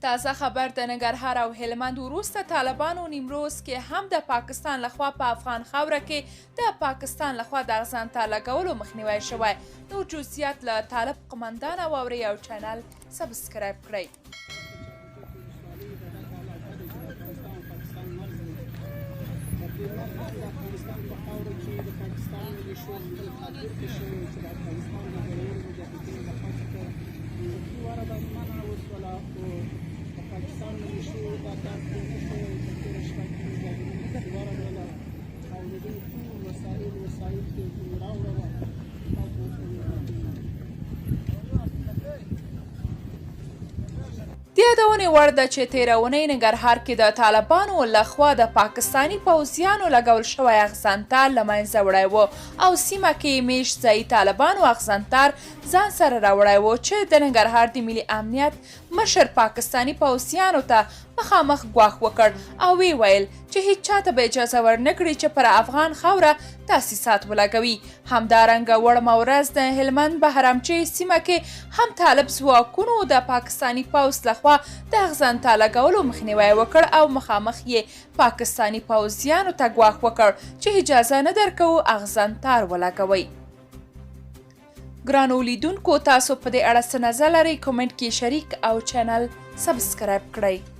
تازه خبر د ننګرهار او هلمند وروسته طالبانو نیمروز کې هم د پاکستان لخوا په افغان خاوره کې د پاکستان لخوا د اغزنته لګولو مخنیوی شوی. نور جزئیات له طالب قمندان واورئ او چینل سبسکرایب کړئ. د یادونې وړ ده چې تېره اونۍ ننګرهار کې د طالبانو لخوا د پاکستاني پوځیانو لګول شوی اغزنتار له منځه وړی و او سیمه کې میشت ځایي طالبانو اغزنتار ځان سره راوړی و چې د ننګرهار د ملي امنیت مشر پاکستاني پوځیانو ته مخامخ ګواښ وکړ او وی ویل چې هیڅ چاته به اجازه ورنکړي چې پر افغان خاوره تاسیسات ولګوي. همدارنګه وړمه ورځ د هلمند بهرامچۍ سیمه کې هم طالب ځواکونو د پاکستاني پوځ لخوا د اغزنته لګولو مخنیوی وکړ او مخامخ یې پاکستاني پوځیانو ته ګواښ وکړ چې اجازه نه درکوو اغزنتار ولګوئ. ګرانو لیدونکو، تاسو په دې اړه څه نظر لرئ؟ کومنټ کې شریک او چینل سبسکرایب کړئ.